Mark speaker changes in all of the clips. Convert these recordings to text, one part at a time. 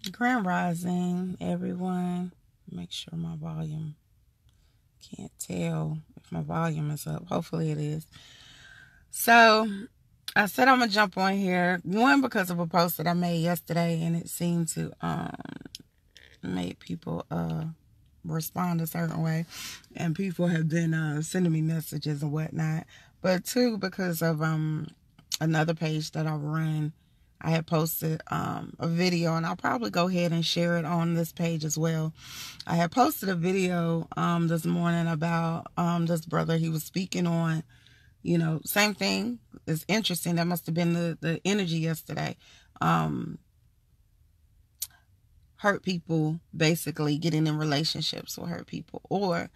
Speaker 1: Grand Rising, everyone. Make sure my volume, can't tell if my volume is up. Hopefully it is. So, I said I'm going to jump on here. One, because of a post that I made yesterday, and it seemed to make people respond a certain way. And people have been sending me messages and whatnot. But two, because of another page that I run, I had posted a video, and I'll probably go ahead and share it on this page as well. I had posted a video this morning about this brother. He was speaking on, same thing. It's interesting. That must have been the energy yesterday. Hurt people basically getting in relationships with hurt people, or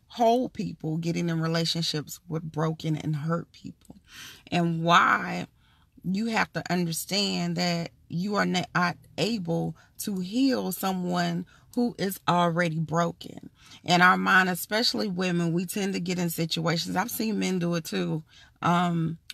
Speaker 1: whole people getting in relationships with broken and hurt people, and why you have to understand that you are not able to heal someone who is already broken. In our mind, especially women, we tend to get in situations. I've seen men do it too.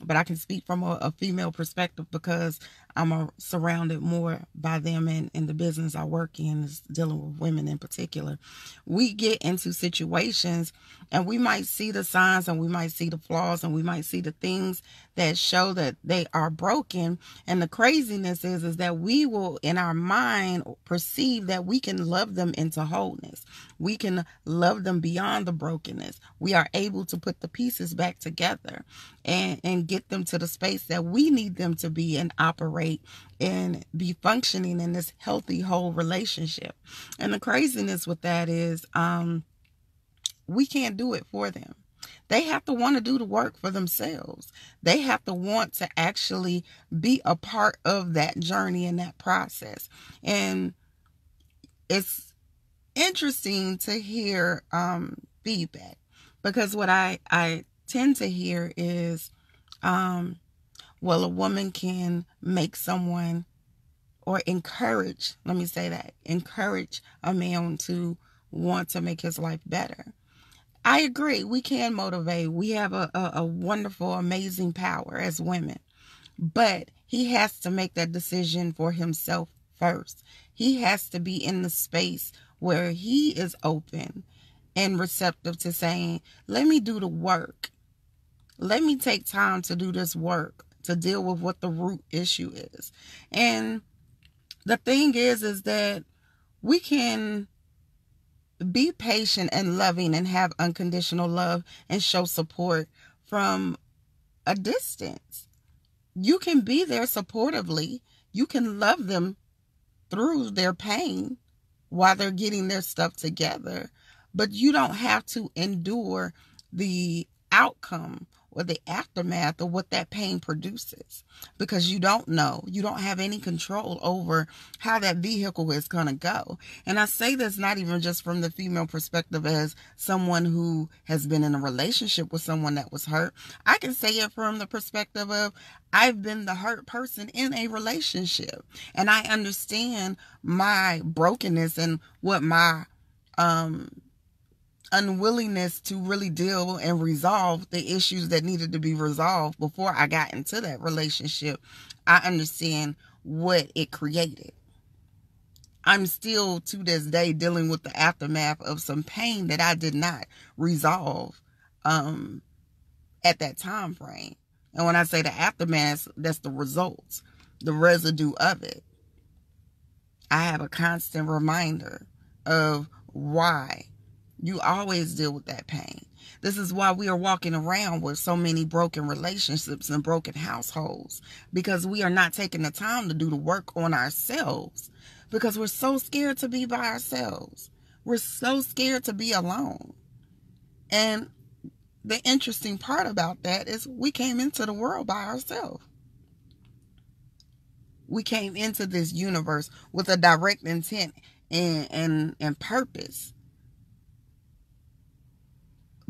Speaker 1: But I can speak from a female perspective because I'm surrounded more by them in the business I work in, is dealing with women in particular. We get into situations and we might see the signs, and we might see the flaws, and we might see the things that show that they are broken. And the craziness is that we will, in our mind, perceive that we can love them into wholeness. We can love them beyond the brokenness. We are able to put the pieces back together and get them to the space that we need them to be and operate and be functioning in this healthy, whole relationship. And the craziness with that is we can't do it for them. They have to want to do the work for themselves. They have to want to actually be a part of that journey and that process. And it's interesting to hear feedback, because what I tend to hear is, well, a woman can make someone, or encourage, let me say that, encourage a man to want to make his life better. I agree. We can motivate. We have a wonderful, amazing power as women. But he has to make that decision for himself first. He has to be in the space where he is open and receptive to saying, let me do the work. Let me take time to do this work, to deal with what the root issue is. And the thing is that we can be patient and loving and have unconditional love and show support from a distance. You can be there supportively. You can love them through their pain while they're getting their stuff together. But you don't have to endure the outcome or the aftermath of what that pain produces, because you don't know. You don't have any control over how that vehicle is going to go. And I say this not even just from the female perspective as someone who has been in a relationship with someone that was hurt. I can say it from the perspective of I've been the hurt person in a relationship, and I understand my brokenness and what my unwillingness to really deal and resolve the issues that needed to be resolved before I got into that relationship. I understand what it created. I'm still to this day dealing with the aftermath of some pain that I did not resolve at that time frame. And when I say the aftermath, that's the results, the residue of it. I have a constant reminder of why you always deal with that pain. This is why we are walking around with so many broken relationships and broken households, because we are not taking the time to do the work on ourselves, because we're so scared to be by ourselves. We're so scared to be alone. And the interesting part about that is we came into the world by ourselves. We came into this universe with a direct intent and purpose.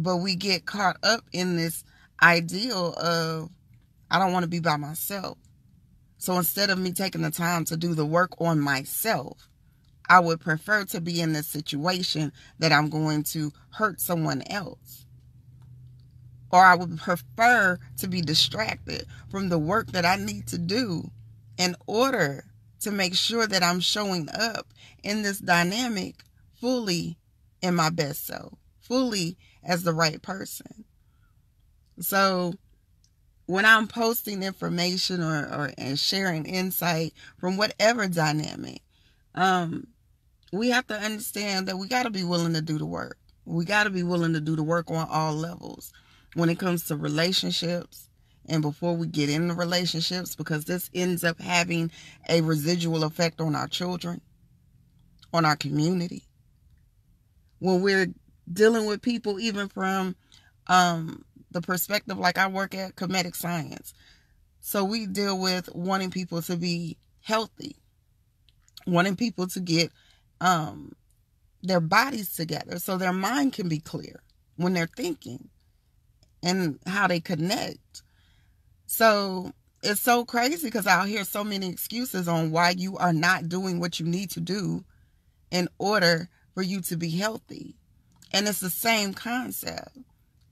Speaker 1: But we get caught up in this ideal of, I don't want to be by myself. So instead of me taking the time to do the work on myself, I would prefer to be in this situation that I'm going to hurt someone else. Or I would prefer to be distracted from the work that I need to do in order to make sure that I'm showing up in this dynamic fully in my best self, fully as the right person. So when I'm posting information or and sharing insight from whatever dynamic, we have to understand that we got to be willing to do the work. We got to be willing to do the work on all levels when it comes to relationships and before we get into relationships, because this ends up having a residual effect on our children, on our community. When we're dealing with people, even from the perspective, like I work at Comedic Science. So we deal with wanting people to be healthy, wanting people to get their bodies together so their mind can be clear when they're thinking and how they connect. So it's so crazy because I'll hear so many excuses on why you are not doing what you need to do in order for you to be healthy. And it's the same concept.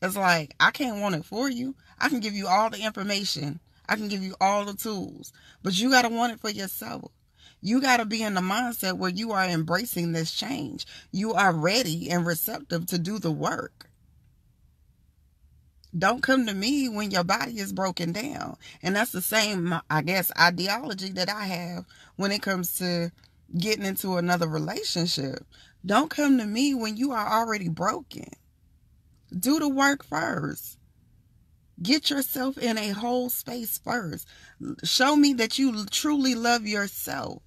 Speaker 1: It's like, I can't want it for you. I can give you all the information. I can give you all the tools. But you got to want it for yourself. You got to be in the mindset where you are embracing this change. You are ready and receptive to do the work. Don't come to me when your body is broken down. And that's the same, I guess, ideology that I have when it comes to getting into another relationship. Don't come to me when you are already broken. Do the work first. Get yourself in a whole space first. Show me that you truly love yourself.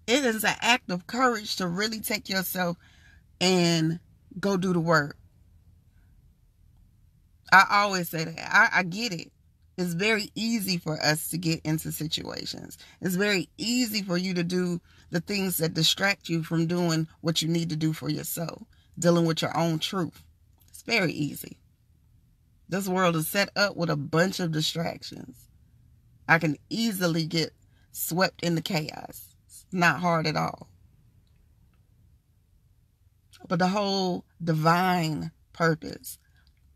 Speaker 1: It is an act of courage to really take yourself and go do the work. I always say that. I get it. It's very easy for us to get into situations. It's very easy for you to do the things that distract you from doing what you need to do for yourself, dealing with your own truth. It's very easy. This world is set up with a bunch of distractions. I can easily get swept into chaos. It's not hard at all. But the whole divine purpose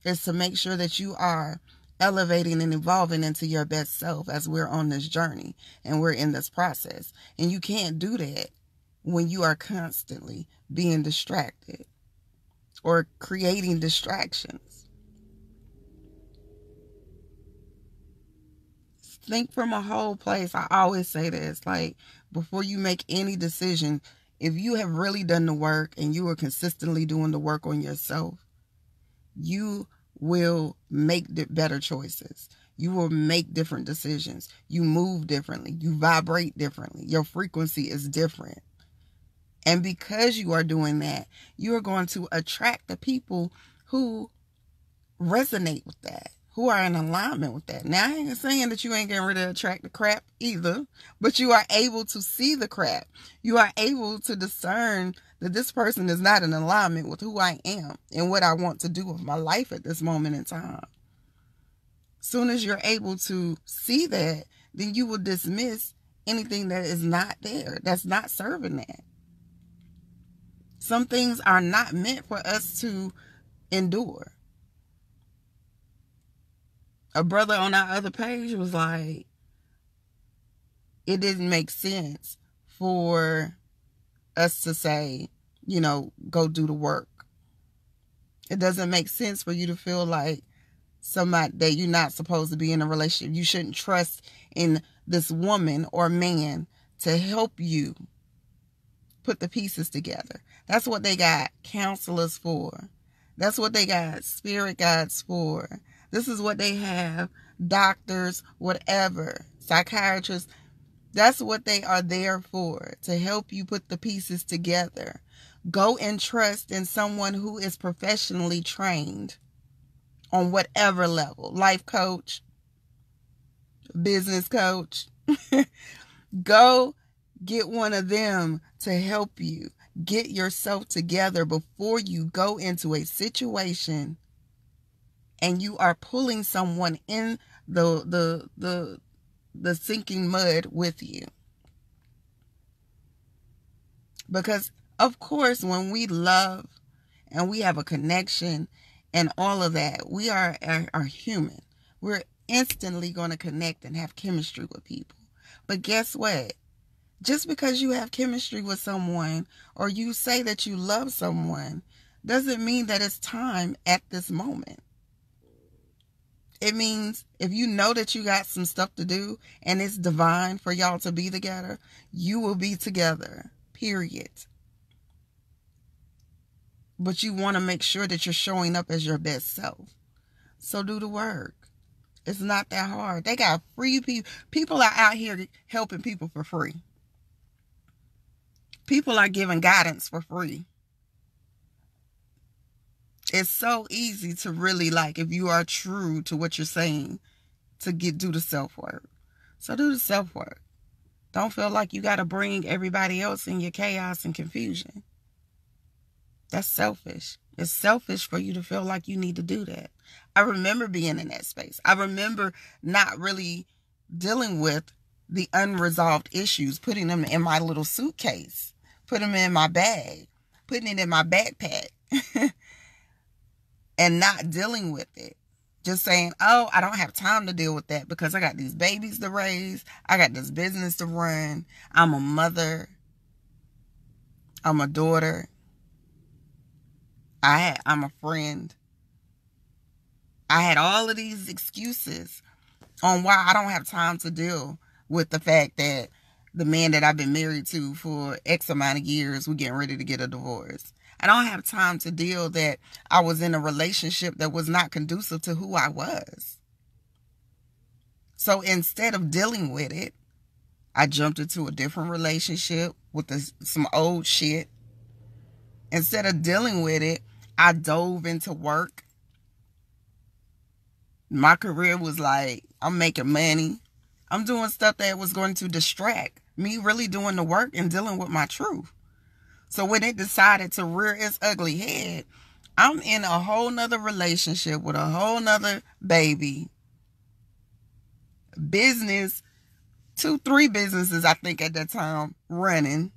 Speaker 1: is to make sure that you are elevating and evolving into your best self as we're on this journey and we're in this process. And you can't do that when you are constantly being distracted or creating distractions. Think from a whole place. I always say this, like, before you make any decision, if you have really done the work and you are consistently doing the work on yourself, you will make better choices. You will make different decisions. You move differently. You vibrate differently. Your frequency is different. And because you are doing that, you are going to attract the people who resonate with that, who are in alignment with that. Now, I ain't saying that you ain't getting ready to attract the crap either, but you are able to see the crap. You are able to discern that this person is not in alignment with who I am and what I want to do with my life at this moment in time. Soon as you're able to see that, then you will dismiss anything that is not there, that's not serving that. Some things are not meant for us to endure. A brother on our other page was like, it didn't make sense for us to say, go do the work. It doesn't make sense for you to feel like somebody that you're not supposed to be in a relationship. You shouldn't trust in this woman or man to help you put the pieces together. That's what they got counselors for. That's what they got spirit guides for. This is what they have doctors, whatever, psychiatrists. That's what they are there for, to help you put the pieces together. Go and trust in someone who is professionally trained on whatever level. Life coach, business coach. Go get one of them to help you get yourself together before you go into a situation and you are pulling someone in the sinking mud with you. Because, of course, when we love and we have a connection and all of that, we are human. We're instantly going to connect and have chemistry with people. But guess what? Just because you have chemistry with someone or you say that you love someone doesn't mean that it's time at this moment. It means if you know that you got some stuff to do and it's divine for y'all to be together, you will be together, period. But you want to make sure that you're showing up as your best self. So do the work. It's not that hard. They got free people. People are out here helping people for free. People are giving guidance for free. It's so easy to really, like, if you are true to what you're saying, to do the self-work. So do the self-work. Don't feel like you got to bring everybody else in your chaos and confusion. That's selfish. It's selfish for you to feel like you need to do that. I remember being in that space. I remember not really dealing with the unresolved issues, putting them in my little suitcase, putting them in my bag, putting it in my backpack, and not dealing with it. Just saying, oh, I don't have time to deal with that because I got these babies to raise. I got this business to run. I'm a mother. I'm a daughter. I'm a friend. I had all of these excuses on why I don't have time to deal with the fact that the man that I've been married to for X amount of years, we're getting ready to get a divorce. I don't have time to deal that I was in a relationship that was not conducive to who I was. So instead of dealing with it, I jumped into a different relationship with some old shit. Instead of dealing with it, I dove into work. My career was like, I'm making money. I'm doing stuff that was going to distract me really doing the work and dealing with my truth. So when it decided to rear its ugly head, I'm in a whole nother relationship with a whole nother baby. Business, 2-3 businesses, I think at that time, running.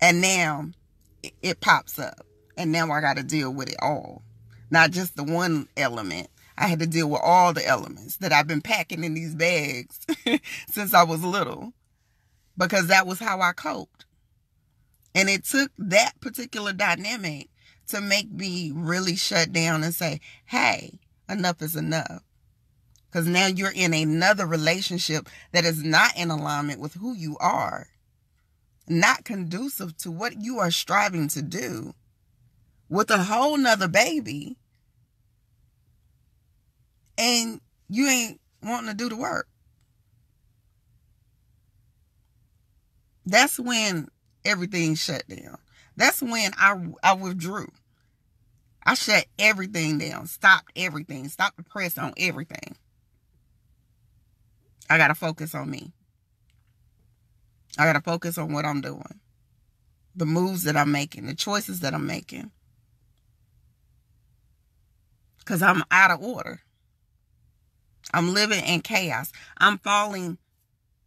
Speaker 1: And now it pops up. And now I got to deal with it all. Not just the one element. I had to deal with all the elements that I've been packing in these bags since I was little. Because that was how I coped. And it took that particular dynamic to make me really shut down and say, hey, enough is enough. Because now you're in another relationship that is not in alignment with who you are. Not conducive to what you are striving to do. With a whole nother baby. And you ain't wanting to do the work. That's when everything shut down. That's when I withdrew. I shut everything down. Stopped everything. Stopped the press on everything. I got to focus on me. I got to focus on what I'm doing. The moves that I'm making. The choices that I'm making. Because I'm out of order. I'm living in chaos. I'm falling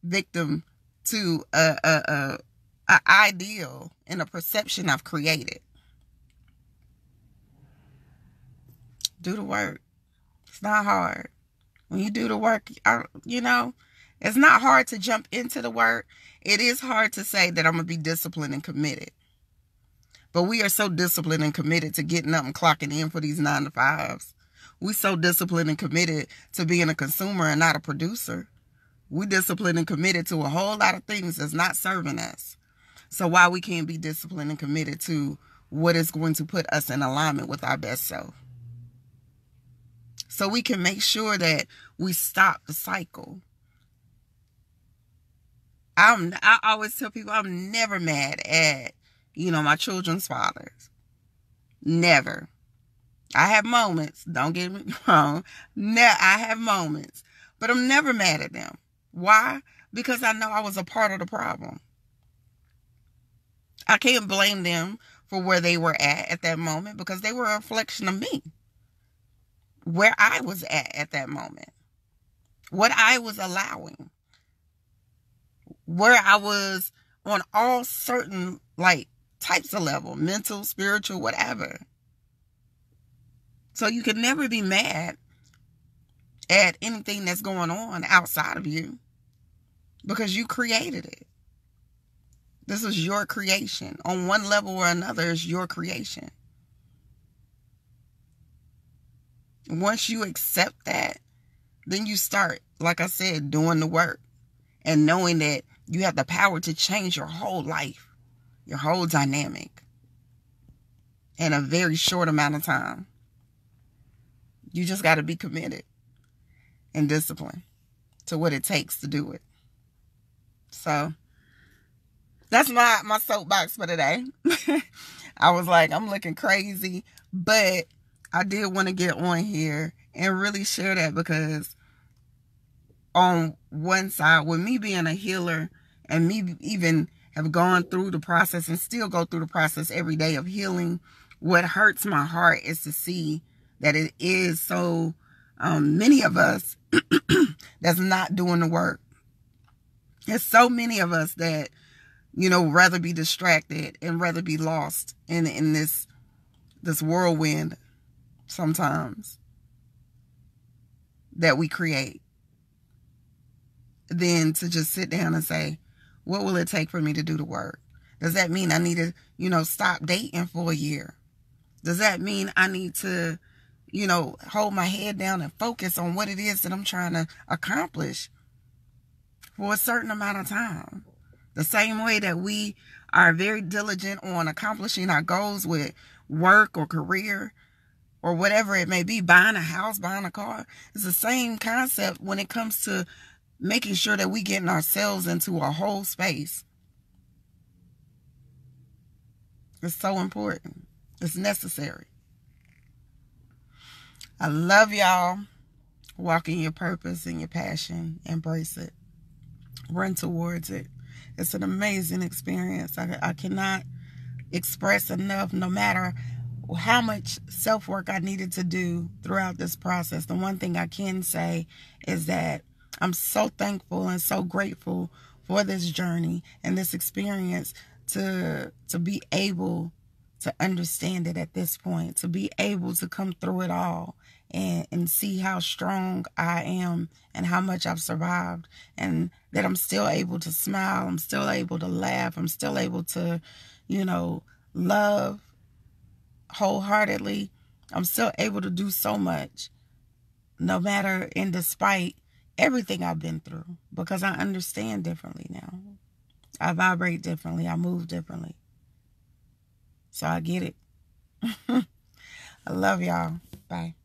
Speaker 1: victim to a ideal and a perception I've created. Do the work. It's not hard. When you do the work, it's not hard to jump into the work. It is hard to say that I'm going to be disciplined and committed. But we are so disciplined and committed to getting up and clocking in for these 9-to-5s. We so disciplined and committed to being a consumer and not a producer. We disciplined and committed to a whole lot of things that's not serving us. So why we can't be disciplined and committed to what is going to put us in alignment with our best self? So we can make sure that we stop the cycle. I always tell people I'm never mad at, my children's fathers. Never. I have moments. Don't get me wrong. I have moments. But I'm never mad at them. Why? Because I know I was a part of the problem. I can't blame them for where they were at that moment because they were a reflection of me. Where I was at that moment. What I was allowing. Where I was on all certain types of level. Mental, spiritual, whatever. So you can never be mad at anything that's going on outside of you, because you created it. This is your creation. On one level or another, it's your creation. Once you accept that, then you start, like I said, doing the work and knowing that you have the power to change your whole life, your whole dynamic in a very short amount of time. You just got to be committed and disciplined to what it takes to do it. So that's my soapbox for today. I was like, I'm looking crazy, but I did want to get on here and really share that, because on one side, with me being a healer and me even have gone through the process and still go through the process every day of healing, what hurts my heart is to see that it is so many of us that's not doing the work. There's so many of us that, rather be distracted and rather be lost in this whirlwind sometimes that we create, than to just sit down and say, what will it take for me to do the work? Does that mean I need to, stop dating for a year? Does that mean I need to, hold my head down and focus on what it is that I'm trying to accomplish for a certain amount of time? The same way that we are very diligent on accomplishing our goals with work or career or whatever it may be, buying a house, buying a car. It's the same concept when it comes to making sure that we getting ourselves into a whole space. It's so important. It's necessary. I love y'all. Walk in your purpose and your passion. Embrace it. Run towards it. It's an amazing experience. I cannot express enough, no matter how much self-work I needed to do throughout this process. The one thing I can say is that I'm so thankful and so grateful for this journey and this experience to be able to understand it at this point, to be able to come through it all and see how strong I am and how much I've survived, and that I'm still able to smile, I'm still able to laugh, I'm still able to, love wholeheartedly. I'm still able to do so much, no matter and despite everything I've been through, because I understand differently now. I vibrate differently. I move differently. So I get it. I love y'all. Bye.